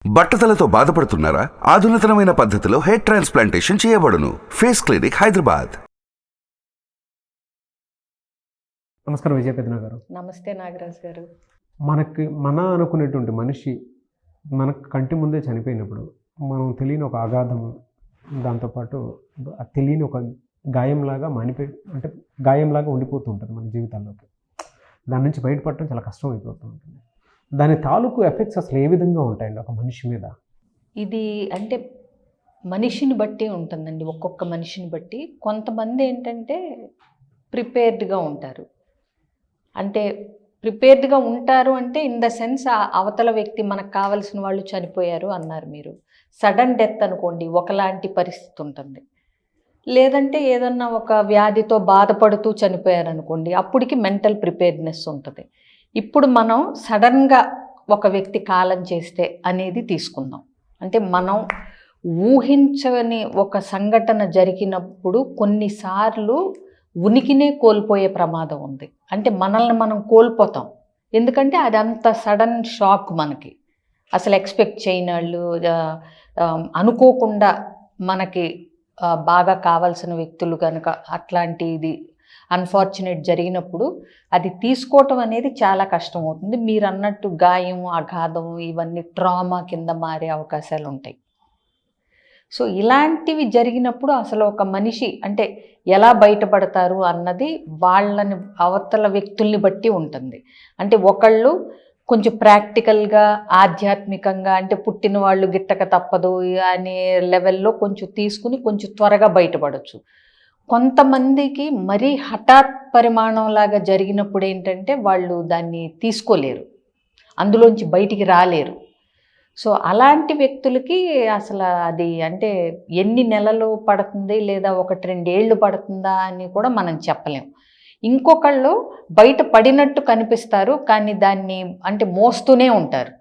బట్టతలతో బాధపడుతున్నారా? ఆధునితనమైన పద్ధతిలో hair transplantation చేయబడును. Face clinic, Hyderabad. నమస్కారం విజయపేదన గారు. నమస్తే నాగరాజ్ గారు. మన అనుకునేటువంటి మనిషి మనకు కంటి ముందే చనిపోయినప్పుడు మనం తెలియని ఒక అగాధము, దాంతోపాటు తెలియని ఒక గాయంలాగా అంటే గాయంలాగా ఉండిపోతూ ఉంటుంది మన జీవితాల్లోకి. దాని నుంచి బయటపడటం చాలా కష్టం అయిపోతూ ఉంటుంది. దాని తాలూకు ఎఫెక్ట్స్ అసలు ఏ విధంగా ఉంటాయండి ఒక మనిషి మీద? ఇది అంటే మనిషిని బట్టి ఉంటుందండి, ఒక్కొక్క మనిషిని బట్టి. కొంతమంది ఏంటంటే ప్రిపేర్డ్గా ఉంటారు. అంటే ప్రిపేర్డ్గా ఉంటారు అంటే ఇన్ ద సెన్స్ అవతల వ్యక్తి మనకు కావలసిన వాళ్ళు చనిపోయారు అన్నారు మీరు. సడన్ డెత్ అనుకోండి, ఒకలాంటి పరిస్థితి ఉంటుంది. లేదంటే ఏదన్నా ఒక వ్యాధితో బాధపడుతూ చనిపోయారు అనుకోండి, అప్పటికి మెంటల్ ప్రిపేర్డ్నెస్ ఉంటుంది. ఇప్పుడు మనం సడన్గా ఒక వ్యక్తి కాలం చేస్తే అనేది తీసుకుందాం. అంటే మనం ఊహించని ఒక సంఘటన జరిగినప్పుడు కొన్నిసార్లు ఉనికినే కోల్పోయే ప్రమాదం ఉంది. అంటే మనల్ని మనం కోల్పోతాం. ఎందుకంటే అది అంత సడన్ షాక్ మనకి. అసలు ఎక్స్పెక్ట్ చేయని వాళ్ళు, అనుకోకుండా మనకి బాగా కావాల్సిన వ్యక్తులు కనుక అట్లాంటిది అన్ఫార్చునేట్ జరిగినప్పుడు అది తీసుకోవటం అనేది చాలా కష్టం అవుతుంది. మీరు అన్నట్టు గాయం, అగాధం ఇవన్నీ ట్రామా కింద మారే అవకాశాలు ఉంటాయి. సో ఇలాంటివి జరిగినప్పుడు అసలు ఒక మనిషి అంటే ఎలా బయటపడతారు అన్నది వాళ్ళని అవతల వ్యక్తుల్ని బట్టి ఉంటుంది. అంటే ఒకళ్ళు కొంచెం ప్రాక్టికల్గా, ఆధ్యాత్మికంగా, అంటే పుట్టిన వాళ్ళు గిట్టక తప్పదు అనే లెవెల్లో కొంచెం తీసుకుని కొంచెం త్వరగా బయటపడవచ్చు. కొంతమందికి మరీ హఠాత్ పరిమాణంలాగా జరిగినప్పుడు ఏంటంటే వాళ్ళు దాన్ని తీసుకోలేరు, అందులోంచి బయటికి రాలేరు. సో అలాంటి వ్యక్తులకి అసలు అది అంటే ఎన్ని నెలలు పడుతుంది లేదా 1-2 ఏళ్ళు పడుతుందా అని కూడా మనం చెప్పలేం. ఇంకొకళ్ళు బయట పడినట్టు కనిపిస్తారు, కానీ దాన్ని అంటే మోస్తూనే ఉంటారు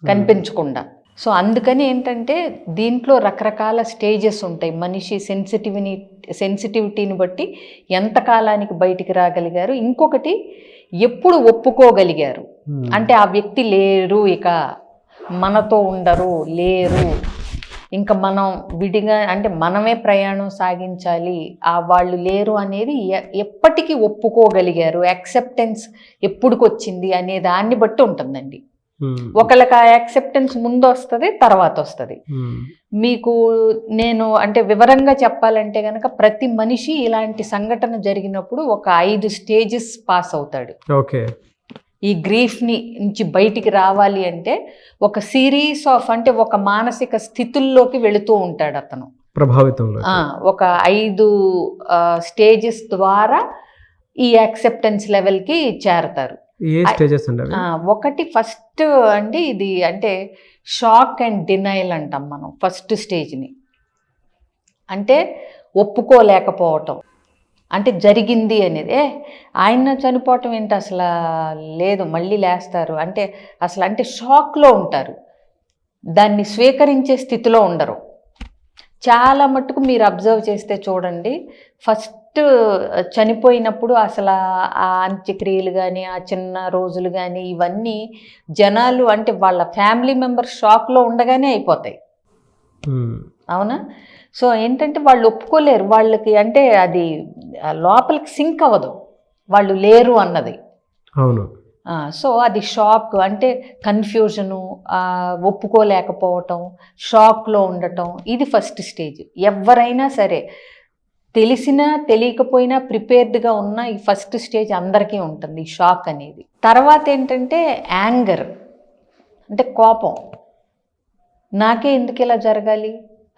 కనిపించకుండా. సో అందుకని ఏంటంటే దీంట్లో రకరకాల స్టేజెస్ ఉంటాయి. మనిషి సెన్సిటివిటీని బట్టి ఎంతకాలానికి బయటికి రాగలిగారు, ఇంకొకటి ఎప్పుడు ఒప్పుకోగలిగారు. అంటే ఆ వ్యక్తి లేరు, ఇక మనతో ఉండరు, లేరు, ఇంకా మనం విడిగా అంటే మనమే ప్రయాణం సాగించాలి, వాళ్ళు లేరు అనేది ఎప్పటికీ ఒప్పుకోగలిగారు, యాక్సెప్టెన్స్ ఎప్పుడుకొచ్చింది అనే దాన్ని బట్టి ఉంటుందండి. ఒకళ్ళకి ఆ యాక్సెప్టెన్స్ ముందు వస్తుంది, తర్వాత వస్తుంది. మీకు నేను అంటే వివరంగా చెప్పాలంటే కనుక ప్రతి మనిషి ఇలాంటి సంఘటన జరిగినప్పుడు ఒక 5 స్టేజెస్ పాస్ అవుతాడు. ఓకే. ఈ గ్రీఫ్ని నుంచి బయటికి రావాలి అంటే ఒక సిరీస్ ఆఫ్ అంటే ఒక మానసిక స్థితుల్లోకి వెళుతూ ఉంటాడు అతను, ప్రభావితంలో. ఒక 5 స్టేజెస్ ద్వారా ఈ యాక్సెప్టెన్స్ లెవెల్కి చేరతారు. ఏ స్టేజెస్ అండి? ఒకటి ఫస్ట్ అండి, ఇది అంటే షాక్ అండ్ డినైల్ అంటాం మనం. ఫస్ట్ స్టేజ్ని అంటే ఒప్పుకోలేకపోవటం, అంటే జరిగింది అనేది ఆయన చనిపోవటం ఏంటి, అసలు లేదు, మళ్ళీ లేస్తారు అంటే అసలు అంటే షాక్లో ఉంటారు, దాన్ని స్వీకరించే స్థితిలో ఉండరు. చాలా మట్టుకు మీరు అబ్జర్వ్ చేస్తే చూడండి, ఫస్ట్ చనిపోయినప్పుడు అసలు ఆ అంత్యక్రియలు కానీ, ఆ చిన్న రోజులు కానీ, ఇవన్నీ జనాలు అంటే వాళ్ళ ఫ్యామిలీ మెంబర్స్ షాక్లో ఉండగానే అయిపోతాయి. అవునా? సో ఏంటంటే వాళ్ళు ఒప్పుకోలేరు, వాళ్ళకి అంటే అది లోపలికి సింక్ అవ్వదు వాళ్ళు లేరు అన్నది. అవును. సో అది షాక్ అంటే కన్ఫ్యూజను, ఒప్పుకోలేకపోవటం, షాక్లో ఉండటం, ఇది ఫస్ట్ స్టేజ్. ఎవరైనా సరే తెలిసినా తెలియకపోయినా ప్రిపేర్డ్గా ఉన్న ఈ ఫస్ట్ స్టేజ్ అందరికీ ఉంటుంది, ఈ షాక్ అనేది. తర్వాత ఏంటంటే యాంగర్, అంటే కోపం. నాకే ఎందుకు ఇలా జరగాలి,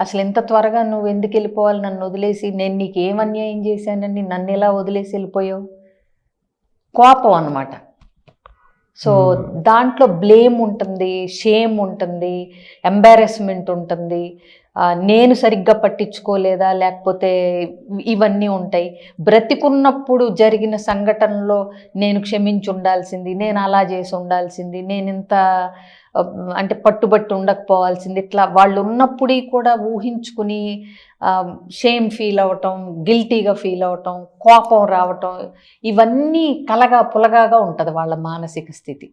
అసలు ఎంత త్వరగా నువ్వు ఎందుకు వెళ్ళిపోవాలి నన్ను వదిలేసి, నేను నీకు ఏం అన్యాయం చేశానని నన్ను ఎలా వదిలేసి వెళ్ళిపోయావు, కోపం అన్నమాట. సో దాంట్లో బ్లేమ్ ఉంటుంది, షేమ్ ఉంటుంది, ఎంబారెస్మెంట్ ఉంటుంది, నేను సరిగ్గా పట్టించుకోలేదా, లేకపోతే ఇవన్నీ ఉంటాయి. బ్రతికున్నప్పుడు జరిగిన సంఘటనలో నేను క్షమించి ఉండాల్సింది, నేను అలా చేసి ఉండాల్సింది, నేను ఇంత అంటే పట్టుబట్టి ఉండకపోవాల్సింది, ఇట్లా వాళ్ళు ఉన్నప్పుడు కూడా ఊహించుకుని షేమ్ ఫీల్ అవ్వటం, గిల్టీగా ఫీల్ అవ్వటం, కోపం రావటం, ఇవన్నీ కలగా పులగాగా ఉంటుంది వాళ్ళ మానసిక స్థితి.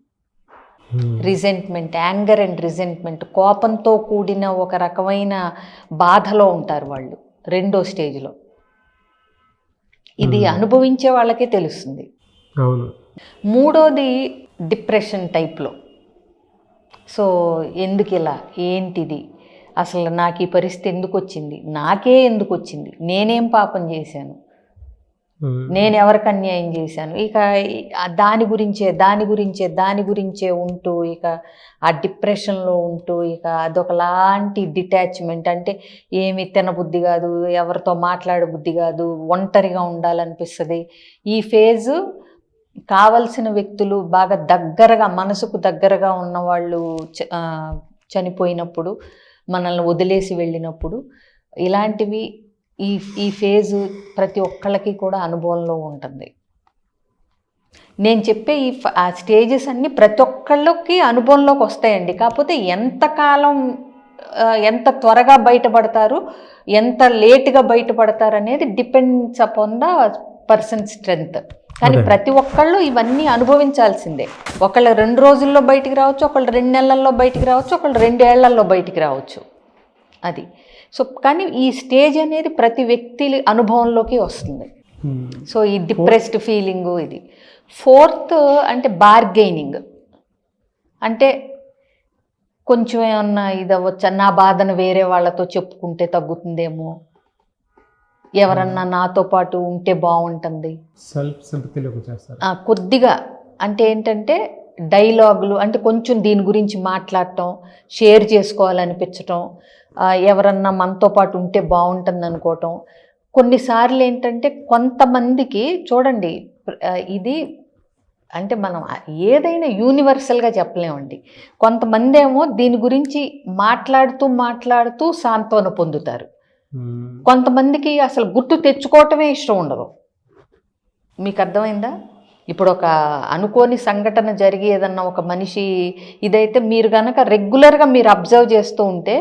రిజెంట్మెంట్, యాంగర్ అండ్ రిజెంట్మెంట్, కోపంతో కూడిన ఒక రకమైన బాధలో ఉంటారు వాళ్ళు రెండో స్టేజ్లో. ఇది అనుభవించే వాళ్ళకే తెలుస్తుంది. అవును. మూడోది డిప్రెషన్ టైప్లో. సో ఎందుకు ఇలా, ఏంటిది, అసలు నాకు ఈ పరిస్థితి ఎందుకు వచ్చింది, నాకే ఎందుకు వచ్చింది, నేనేం పాపం చేశాను, నేను ఎవరికి అన్యాయం చేశాను, ఇక దాని గురించే ఉంటూ ఇక ఆ డిప్రెషన్లో ఉంటూ ఇక అదొకలాంటి డిటాచ్మెంట్. అంటే ఏమి తినబుద్ధి కాదు, ఎవరితో మాట్లాడబుద్ధి కాదు, ఒంటరిగా ఉండాలనిపిస్తుంది. ఈ ఫేజు కావలసిన వ్యక్తులు బాగా దగ్గరగా, మనసుకు దగ్గరగా ఉన్నవాళ్ళు చనిపోయినప్పుడు, మనల్ని వదిలేసి వెళ్ళినప్పుడు, ఇలాంటివి ఈ ఫేజు ప్రతి ఒక్కళ్ళకి కూడా అనుభవంలో ఉంటుంది. నేను చెప్పే ఆ స్టేజెస్ అన్నీ ప్రతి ఒక్కళ్ళకి అనుభవంలోకి వస్తాయండి. కాకపోతే ఎంతకాలం, ఎంత త్వరగా బయటపడతారు, ఎంత లేట్గా బయటపడతారు అనేది depends upon the person strength. కానీ ప్రతి ఒక్కళ్ళు ఇవన్నీ అనుభవించాల్సిందే. ఒకళ్ళు 2 రోజుల్లో బయటికి రావచ్చు, ఒకళ్ళు 2 నెలల్లో బయటికి రావచ్చు, ఒకళ్ళు 2 ఏళ్లలో బయటికి రావచ్చు. అది సో కానీ ఈ స్టేజ్ అనేది ప్రతి వ్యక్తి అనుభవంలోకి వస్తుంది. సో ఈ డిప్రెస్డ్ ఫీలింగు ఇది. 4th అంటే బార్గెయినింగ్. అంటే కొంచెం ఏమన్నా ఇది అవ్వచ్చు, నా బాధను వేరే వాళ్ళతో చెప్పుకుంటే తగ్గుతుందేమో, ఎవరన్నా నాతో పాటు ఉంటే బాగుంటుంది, సెల్ఫ్ సింపథీలోకి వచ్చేస్తారు కొద్దిగా. అంటే ఏంటంటే డైలాగులు, అంటే కొంచెం దీని గురించి మాట్లాడటం, షేర్ చేసుకోవాలనిపించటం, ఎవరన్నా మనతో పాటు ఉంటే బాగుంటుంది అనుకోవటం. కొన్నిసార్లు ఏంటంటే కొంతమందికి చూడండి, ఇది అంటే మనం ఏదైనా యూనివర్సల్గా చెప్పలేమండి. కొంతమంది ఏమో దీని గురించి మాట్లాడుతూ సాంత్వన పొందుతారు. కొంతమందికి అసలు గుర్తు తెచ్చుకోవటమే ఇష్టం ఉండదు. మీకు అర్థమైందా? ఇప్పుడు ఒక అనుకోని సంఘటన జరిగి ఏదన్నా ఒక మనిషి ఇదైతే మీరు కనుక రెగ్యులర్గా మీరు అబ్జర్వ్ చేస్తూ ఉంటే,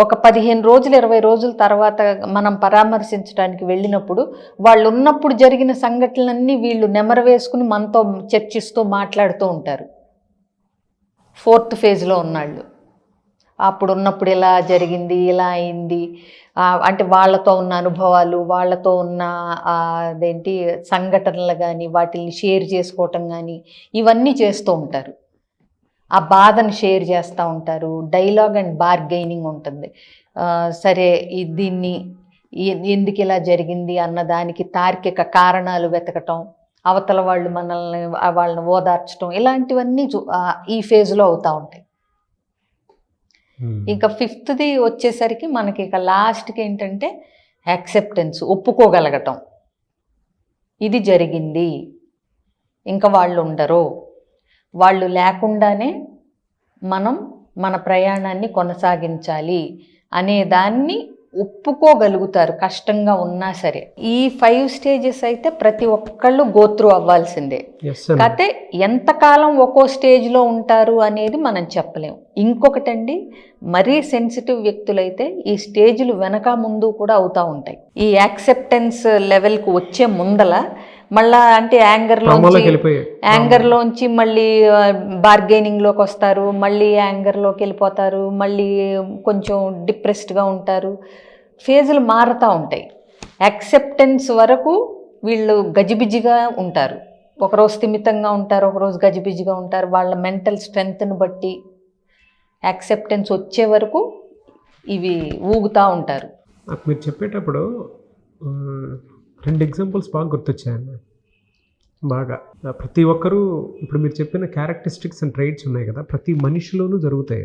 ఒక 15 రోజులు 20 రోజుల తర్వాత మనం పరామర్శించడానికి వెళ్ళినప్పుడు వాళ్ళు ఉన్నప్పుడు జరిగిన సంఘటనలన్నీ వీళ్ళు నెమరు వేసుకుని మనతో చర్చిస్తూ మాట్లాడుతూ ఉంటారు. 4th ఫేజ్లో ఉన్నాళ్ళు అప్పుడు ఉన్నప్పుడు ఇలా జరిగింది, ఇలా అయింది, అంటే వాళ్ళతో ఉన్న అనుభవాలు, వాళ్ళతో ఉన్న అదేంటి సంఘటనలు కానీ వాటిని షేర్ చేసుకోవటం కానీ ఇవన్నీ చేస్తూ ఉంటారు. ఆ బాధను షేర్ చేస్తూ ఉంటారు. డైలాగ్ అండ్ బార్గెయినింగ్ ఉంటుంది. సరే దీన్ని ఎందుకు ఇలా జరిగింది అన్నదానికి తార్కిక కారణాలు వెతకటం, అవతల వాళ్ళు వాళ్ళని ఓదార్చడం, ఇలాంటివన్నీ ఈ ఫేజ్లో అవుతూ ఉంటాయి. ఇంకా 5th వచ్చేసరికి మనకి ఇక లాస్ట్కి ఏంటంటే యాక్సెప్టెన్స్, ఒప్పుకోగలగటం. ఇది జరిగింది, ఇంకా వాళ్ళు ఉండరు, వాళ్ళు లేకుండానే మనం మన ప్రయాణాన్ని కొనసాగించాలి అనే దాన్ని ఒప్పుకోగలుగుతారు, కష్టంగా ఉన్నా సరే. ఈ 5 స్టేజెస్ అయితే ప్రతి ఒక్కళ్ళు గోత్రూ అవ్వాల్సిందే. కాకపోతే ఎంతకాలం ఒక్కో స్టేజ్లో ఉంటారు అనేది మనం చెప్పలేం. ఇంకొకటండి, మరీ సెన్సిటివ్ వ్యక్తులైతే ఈ స్టేజ్లు వెనక ముందు కూడా అవుతూ ఉంటాయి. ఈ యాక్సెప్టెన్స్ లెవెల్కి వచ్చే ముందల మళ్ళా అంటే యాంగర్లోంచి మళ్ళీ బార్గెనింగ్లోకి వస్తారు, మళ్ళీ యాంగర్లోకి వెళ్ళిపోతారు, మళ్ళీ కొంచెం డిప్రెస్డ్గా ఉంటారు. ఫేజులు మారుతూ ఉంటాయి. యాక్సెప్టెన్స్ వరకు వీళ్ళు గజిబిజిగా ఉంటారు, ఒకరోజు స్థిమితంగా ఉంటారు, ఒకరోజు గజిబిజిగా ఉంటారు. వాళ్ళ మెంటల్ స్ట్రెంగ్త్ని బట్టి యాక్సెప్టెన్స్ వచ్చే వరకు ఇవి ఊగుతూ ఉంటారు. నాకు మీరు చెప్పేటప్పుడు 2 ఎగ్జాంపుల్స్ బాగా గుర్తొచ్చాయండి. బాగా ప్రతి ఒక్కరూ ఇప్పుడు మీరు చెప్పిన క్యారెక్టరిస్టిక్స్ అండ్ ట్రైట్స్ ఉన్నాయి కదా, ప్రతి మనిషిలోనూ జరుగుతాయి.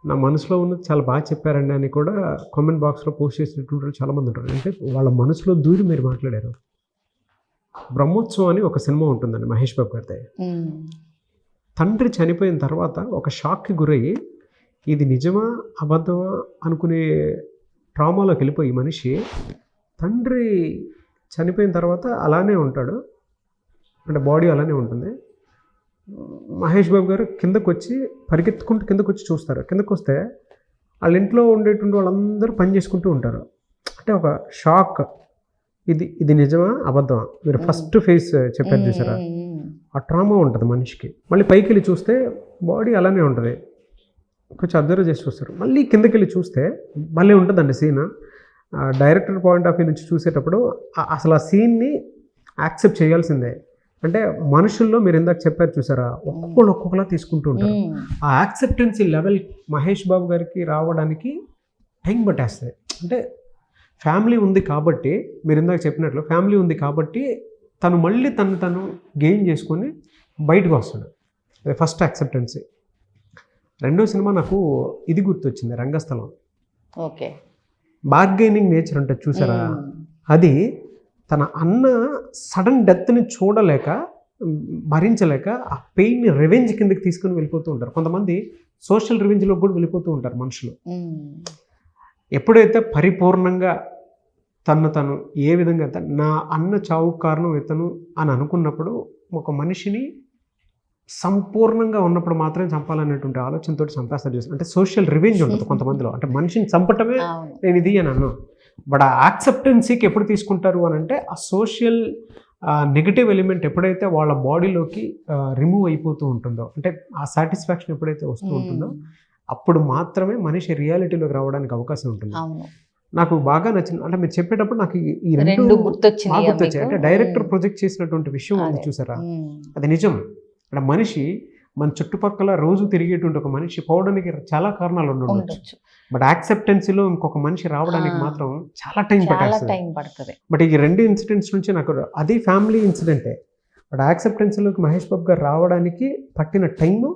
నా మనసులో ఉన్నది చాలా బాగా చెప్పారండి అని కూడా కామెంట్ బాక్స్లో పోస్ట్ చేసినటువంటి చాలామంది ఉంటారు. అంటే వాళ్ళ మనసులో దూరి మీరు మాట్లాడారు. బ్రహ్మోత్సవం అని ఒక సినిమా ఉంటుందండి మహేష్ బాబు గారిది. తండ్రి చనిపోయిన తర్వాత ఒక షాక్కి గురయ్యి ఇది నిజమా అబద్ధమా అనుకునే ట్రామాలోకి వెళ్ళిపోయి మనిషి తండ్రి చనిపోయిన తర్వాత అలానే ఉంటాడు, అంటే బాడీ అలానే ఉంటుంది. మహేష్ బాబు గారు కిందకు వచ్చి పరిగెత్తుకుంటూ కిందకు వచ్చి చూస్తారు. కిందకు వస్తే వాళ్ళ ఇంట్లో ఉండేటువంటి వాళ్ళందరూ పని చేసుకుంటూ ఉంటారు. అంటే ఒక షాక్, ఇది నిజమా అబద్ధమా. మీరు ఫస్ట్ ఫేస్ చెప్పారు చూసారా, ఆ ట్రామా ఉంటుంది మనిషికి. మళ్ళీ పైకి వెళ్ళి చూస్తే బాడీ అలానే ఉంటుంది. కొంచెం అబ్జర్వ్ చేసి చూస్తారు. మళ్ళీ కిందకి వెళ్ళి చూస్తే మళ్ళీ ఉంటుందండి scene. Director point of view నుంచి చూసేటప్పుడు అసలు ఆ సీన్ని యాక్సెప్ట్ చేయాల్సిందే. అంటే మనుషుల్లో మీరు ఇందాక చెప్పారు చూసారా, ఒక్కొక్కలా తీసుకుంటూ ఉంటారు. ఆ యాక్సెప్టెన్సీ లెవెల్ మహేష్ బాబు గారికి రావడానికి టైం పట్టేస్తుంది. అంటే ఫ్యామిలీ ఉంది కాబట్టి, మీరు ఇందాక చెప్పినట్లు ఫ్యామిలీ ఉంది కాబట్టి తను మళ్ళీ తను గెయిన్ చేసుకొని బయటకు వస్తాడు. అది ఫస్ట్ యాక్సెప్టెన్సీ. రెండో సినిమా నాకు ఇది గుర్తొచ్చింది, రంగస్థలం. ఓకే. బార్గెనింగ్ నేచర్ ఉంటుంది చూసారా, అది తన అన్న సడన్ డెత్ని చూడలేక భరించలేక ఆ పెయిన్ని రివెంజ్ కిందకి తీసుకుని వెళ్ళిపోతూ ఉంటారు. కొంతమంది సోషల్ రివెంజ్లో కూడా వెళ్ళిపోతూ ఉంటారు మనుషులు. ఎప్పుడైతే పరిపూర్ణంగా తను ఏ విధంగా నా అన్న చావుకు కారణం ఇతను అని అనుకున్నప్పుడు, ఒక మనిషిని సంపూర్ణంగా ఉన్నప్పుడు మాత్రమే చంపాలనేటువంటి ఆలోచనతో చంపేస్తారు చేస్తారు. అంటే సోషల్ రివెంజ్ ఉంటుంది కొంతమందిలో. అంటే మనిషిని చంపటమే నేను ఇది అని అన్నాను. బట్ ఆ యాక్సెప్టెన్సీకి ఎప్పుడు తీసుకుంటారు అని అంటే, ఆ సోషల్ నెగటివ్ ఎలిమెంట్ ఎప్పుడైతే వాళ్ళ బాడీలోకి రిమూవ్ అయిపోతూ ఉంటుందో, అంటే ఆ సాటిస్ఫాక్షన్ ఎప్పుడైతే వస్తూ ఉంటుందో, అప్పుడు మాత్రమే మనిషి రియాలిటీలోకి రావడానికి అవకాశం ఉంటుంది. నాకు బాగా నచ్చింది. అంటే మీరు చెప్పేటప్పుడు నాకు ఈ రెండు గుర్తొచ్చాయి. అంటే డైరెక్టర్ ప్రొజెక్ట్ చేసినటువంటి విషయం ఉంది చూసారా, అది నిజం. అంటే మనిషి మన చుట్టుపక్కల రోజు తిరిగేటువంటి ఒక మనిషి పోవడానికి చాలా కారణాలు ఉండొచ్చు. బట్ యాక్సెప్టెన్సీలో ఇంకొక మనిషి రావడానికి మాత్రం చాలా టైం పడుతుంది. బట్ ఈ రెండు ఇన్సిడెంట్స్ నుంచి నాకు అది ఫ్యామిలీ ఇన్సిడెంటే. బట్ యాక్సెప్టెన్సీలోకి మహేష్ బాబు గారు రావడానికి పట్టిన టైము,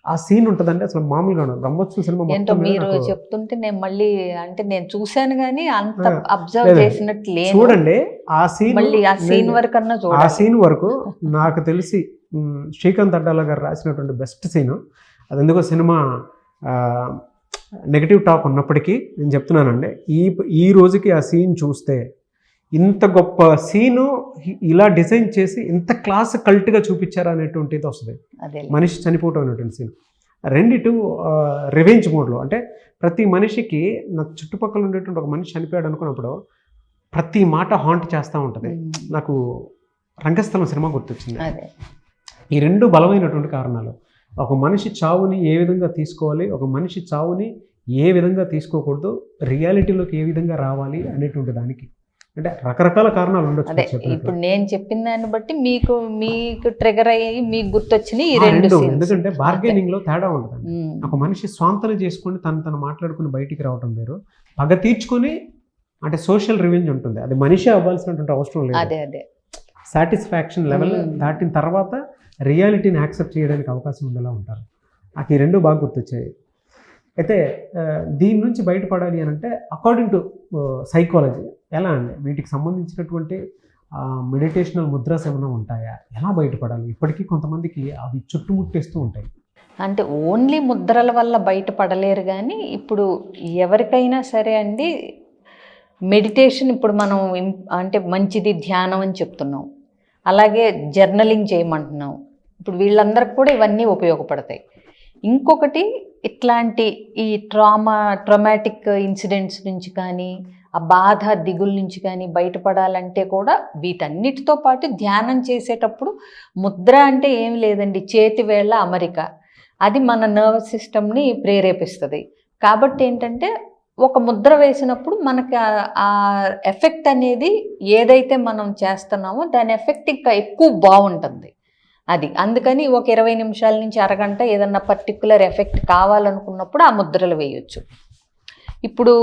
ఆ సీన్ ఉంటుందండి అసలు మామూలుగా ఉండదు. బ్రహ్మోత్సవం సినిమా ఏంటో మీరు చెప్తుంటే నేను మళ్ళీ అంటే నేను చూశాను కానీ అంత అబ్జర్వ్ చేసినట్టు లేదు. చూడండి ఆ సీన్, మళ్ళీ ఆ సీన్ వరకు అన్నా చూడండి. ఆ సీన్ వరకు నాకు తెలిసి శ్రీకాంత్ అడ్డాల గారు రాసినటువంటి బెస్ట్ సీను అది. ఎందుకో సినిమా నెగటివ్ టాక్ ఉన్నప్పటికీ నేను చెప్తున్నానండి, ఈ రోజుకి ఆ సీన్ చూస్తే ఇంత గొప్ప సీను ఇలా డిజైన్ చేసి ఇంత క్లాస్ కల్ట్గా చూపించారా అనేటువంటిది వస్తుంది. మనిషి చనిపోవటం అనేటువంటి సీన్. రెండిటు రివెంజ్ మోడ్లో. అంటే ప్రతి మనిషికి నా చుట్టుపక్కల ఉండేటువంటి ఒక మనిషి చనిపోయాడు అనుకున్నప్పుడు ప్రతి మాట హాంట్ చేస్తూ ఉంటుంది. నాకు రంగస్థలం సినిమా గుర్తొచ్చింది. ఈ రెండు బలమైనటువంటి కారణాలు. ఒక మనిషి చావుని ఏ విధంగా తీసుకోవాలి, ఒక మనిషి చావుని ఏ విధంగా తీసుకోకూడదు, రియాలిటీలోకి ఏ విధంగా రావాలి అనేటువంటి దానికి. అంటే రకరకాల కారణాలు ఉండొచ్చు. ఇప్పుడు నేను చెప్పిన దాన్ని బట్టి మీకు ట్రిగర్ అయ్యి మీకు గుర్తొచ్చినాయి ఈ రెండు. ఎందుకంటే బార్గెనింగ్ లో తేడా ఉంటుంది. ఒక మనిషి స్వాంతన చేసుకుని తను మాట్లాడుకుని బయటికి రావడం వేరు, పగ తీర్చుకొని అంటే సోషల్ రివెంజ్ ఉంటుంది. అది మనిషి అవ్వాల్సినటువంటి అవసరం లేదు. అదే సాటిస్ఫాక్షన్ లెవెల్ దాటిన తర్వాత రియాలిటీని యాక్సెప్ట్ చేయడానికి అవకాశం ఉండేలా ఉంటారు. నాకు ఈ రెండు బాగా గుర్తొచ్చాయి. అయితే దీని నుంచి బయటపడాలి అని అంటే అకార్డింగ్ టు సైకాలజీ ఎలా అండి, వీటికి సంబంధించినటువంటి మెడిటేషనల్ ముద్రాస్ ఏమైనా ఉంటాయా, ఎలా బయటపడాలి? ఇప్పటికీ కొంతమందికి అవి చుట్టుముట్టేస్తూ ఉంటాయి. అంటే ఓన్లీ ముద్రల వల్ల బయటపడలేరు కానీ ఇప్పుడు ఎవరికైనా సరే అండి మెడిటేషన్ ఇప్పుడు మనం అంటే మంచిది ధ్యానం అని చెప్తున్నాం, అలాగే జర్నలింగ్ చేయమంటున్నాం. ఇప్పుడు వీళ్ళందరికీ కూడా ఇవన్నీ ఉపయోగపడతాయి. ఇంకొకటి ఇట్లాంటి ఈ ట్రామాటిక్ ఇన్సిడెంట్స్ నుంచి కానీ ఆ బాధ దిగుల నుంచి కానీ బయటపడాలంటే కూడా వీటన్నిటితో పాటు ధ్యానం చేసేటప్పుడు ముద్ర అంటే ఏం లేదండి, చేతి వేళ్ళ అమరిక. అది మన నర్వస్ సిస్టమ్ని ప్రేరేపిస్తుంది. కాబట్టి ఏంటంటే ఒక ముద్ర వేసినప్పుడు మనకి ఆ ఎఫెక్ట్ అనేది ఏదైతే మనం చేస్తున్నామో దాని ఎఫెక్ట్ ఇంకా ఎక్కువ బాగుంటుంది. అది అందుకని ఒక 20 నిమిషాల నుంచి అరగంట ఏదన్నా పర్టికులర్ ఎఫెక్ట్ కావాలనుకున్నప్పుడు ఆ ముద్రలు వేయొచ్చు. ఇప్పుడు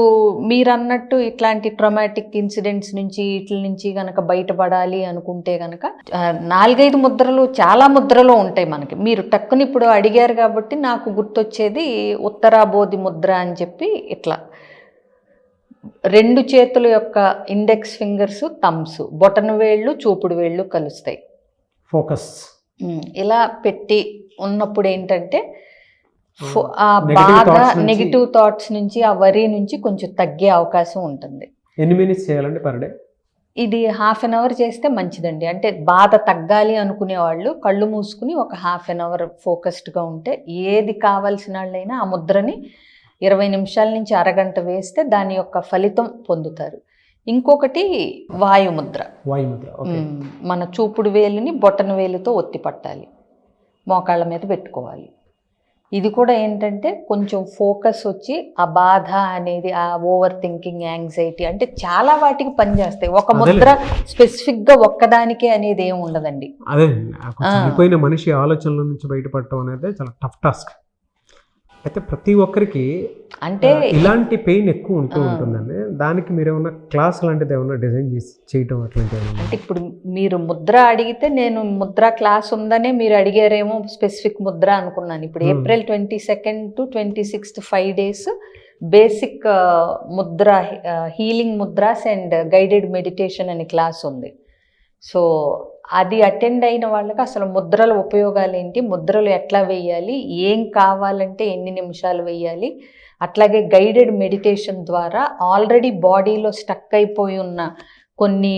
మీరు అన్నట్టు ఇట్లాంటి ట్రామాటిక్ ఇన్సిడెంట్స్ నుంచి వీటి నుంచి కనుక బయటపడాలి అనుకుంటే కనుక 4-5 ముద్రలు చాలా ముద్రలు ఉంటాయి మనకి. మీరు టక్కుని ఇప్పుడు అడిగారు కాబట్టి నాకు గుర్తొచ్చేది ఉత్తరాబోధి ముద్ర అని చెప్పి, ఇట్లా 2 చేతుల యొక్క ఇండెక్స్ ఫింగర్స్, థమ్స్, బొటన వేళ్ళు, చూపుడు వేళ్ళు కలుస్తాయి, ఫోకస్ ఇలా పెట్టి ఉన్నప్పుడు ఏంటంటే ఆ బాధ నెగిటివ్ థాట్స్ నుంచి ఆ వరీ నుంచి కొంచెం తగ్గే అవకాశం ఉంటుంది. ఎన్ని మినిట్స్ చేయాలండి పర్ డే? ఇది 1/2 an hour చేస్తే మంచిదండి. అంటే బాధ తగ్గాలి అనుకునే వాళ్ళు కళ్ళు మూసుకుని ఒక 1/2 an hour ఫోకస్డ్గా ఉంటే ఏది కావాల్సిన వాళ్ళైనా ఆ ముద్రని 20 నిమిషాల నుంచి అరగంట వేస్తే దాని యొక్క ఫలితం పొందుతారు. ఇంకొకటి వాయుముద్ర. మన చూపుడు వేలుని బొటన వేలుతో ఒత్తి పట్టాలి, మోకాళ్ళ మీద పెట్టుకోవాలి. ఇది కూడా ఏంటంటే కొంచెం ఫోకస్ వచ్చి ఆ బాధ అనేది, ఆ ఓవర్ థింకింగ్, యాంగ్జైటీ అంటే చాలా వాటికి పనిచేస్తాయి. ఒక ముద్ర స్పెసిఫిక్గా ఒక్కదానికే అనేది ఏమి ఉండదండి. అదే చనిపోయిన మనిషి ఆలోచనల నుంచి బయటపడటం అనేది చాలా టఫ్ టాస్క్. అయితే ప్రతి ఒక్కరికి అంటే ఇలాంటి పెయిన్ ఎక్కువ ఉంటుందండి. దానికి మీరు ఏమన్నా క్లాస్ లాంటిది ఏమన్నా డిజైన్ చేసి చేయటం అట్లాంటివి ఏమన్నా? అంటే ఇప్పుడు మీరు ముద్ర అడిగితే నేను ముద్ర క్లాస్ ఉందనే మీరు అడిగారేమో స్పెసిఫిక్ ముద్ర అనుకున్నాను. ఇప్పుడు April 22nd to 26th 5 days basic Mudra, healing mudras and guided meditation అనే క్లాస్ ఉంది. సో అది అటెండ్ అయిన వాళ్ళకి అసలు ముద్రల ఉపయోగాలు ఏంటి, ముద్రలు ఎట్లా వేయాలి, ఏం కావాలంటే ఎన్ని నిమిషాలు వేయాలి, అట్లాగే గైడెడ్ మెడిటేషన్ ద్వారా ఆల్రెడీ బాడీలో స్టక్ అయిపోయి ఉన్న కొన్ని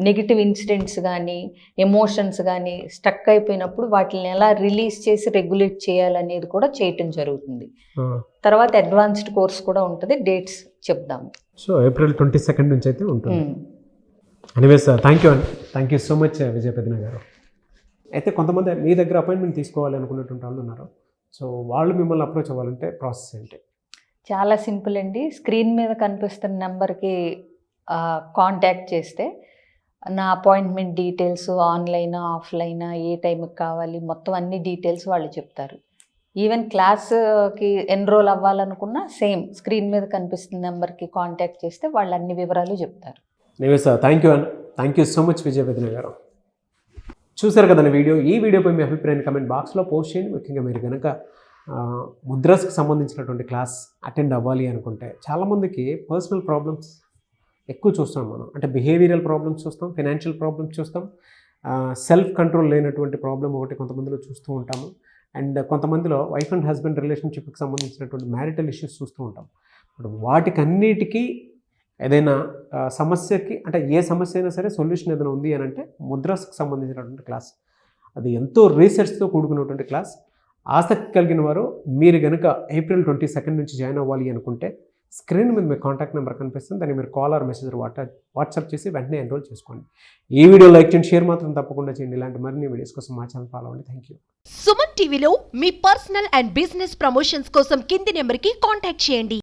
నెగిటివ్ ఇన్సిడెంట్స్ కానీ ఎమోషన్స్ కానీ స్టక్ అయిపోయినప్పుడు వాటిని ఎలా రిలీజ్ చేసి రెగ్యులేట్ చేయాలనేది కూడా చేయటం జరుగుతుంది. తర్వాత అడ్వాన్స్డ్ కోర్స్ కూడా ఉంటుంది, డేట్స్ చెప్దాము. సో April 22nd నుంచి అయితే ఉంటుంది. Anyways thank you so much Vijaya Peddana గారు. అయితే కొంతమంది మీ దగ్గర అపాయింట్మెంట్ తీసుకోవాలి అనుకున్నటువంటి వాళ్ళు ఉన్నారు. సో వాళ్ళు మిమ్మల్ని అప్రోచ్ అవ్వాలంటే ప్రాసెస్ ఏంటి? చాలా సింపుల్ అండి. స్క్రీన్ మీద కనిపిస్తున్న నెంబర్కి కాంటాక్ట్ చేస్తే నా అపాయింట్మెంట్ డీటెయిల్స్, ఆన్లైన్ ఆఫ్లైన్, ఏ టైంకి కావాలి, మొత్తం అన్ని డీటెయిల్స్ వాళ్ళు చెప్తారు. ఈవెన్ క్లాస్కి ఎన్రోల్ అవ్వాలనుకున్నా సేమ్ స్క్రీన్ మీద కనిపిస్తున్న నెంబర్కి కాంటాక్ట్ చేస్తే వాళ్ళు అన్ని వివరాలు చెప్తారు. Anyways thank you so much Vijaya Peddana గారు. చూసారు కదండి వీడియో. ఈ వీడియోపై మీ అభిప్రాయాన్ని కమెంట్ బాక్స్లో పోస్ట్ చేయండి. ముఖ్యంగా మీరు కనుక ముద్రాస్కి సంబంధించినటువంటి క్లాస్ అటెండ్ అవ్వాలి అనుకుంటే, చాలామందికి పర్సనల్ ప్రాబ్లమ్స్ ఎక్కువ చూస్తాం మనం. అంటే బిహేవియరల్ ప్రాబ్లమ్స్ చూస్తాం, ఫైనాన్షియల్ ప్రాబ్లమ్స్ చూస్తాం, సెల్ఫ్ కంట్రోల్ లేనటువంటి ప్రాబ్లం ఒకటి కొంతమందిలో చూస్తూ ఉంటాము. అండ్ కొంతమందిలో వైఫ్ అండ్ హస్బెండ్ రిలేషన్షిప్కి సంబంధించినటువంటి మ్యారిటల్ ఇష్యూస్ చూస్తూ ఉంటాం. ఇప్పుడు వాటికన్నిటికీ ఏదైనా సమస్యకి, అంటే ఏ సమస్య అయినా సరే సొల్యూషన్ ఏదైనా ఉంది అని అంటే ముద్రాస్కి సంబంధించినటువంటి క్లాస్, అది ఎంతో రీసెర్చ్తో కూడుకున్నటువంటి క్లాస్. ఆసక్తి కలిగిన వారు మీరు కనుక April 22nd నుంచి జాయిన్ అవ్వాలి అనుకుంటే స్క్రీన్ మీద మీ కాంటాక్ట్ నెంబర్ కనిపిస్తుంది. దాన్ని మీరు కాల్ ఆర్ మెసేజ్ వాట్సాప్ చేసి వెంటనే ఎన్రోల్ చేసుకోండి. ఈ వీడియో లైక్ చేయండి, షేర్ మాత్రం తప్పకుండా చేయండి. ఇలాంటి మరిన్ని వీడియోస్ కోసం మా ఛానల్ ఫాలో అవ్వండి. Thank you. సుమన్ టీవీలో మీ పర్సనల్ అండ్ బిజినెస్ ప్రమోషన్స్ కోసం కింది నెంబర్కి కాంటాక్ట్ చేయండి.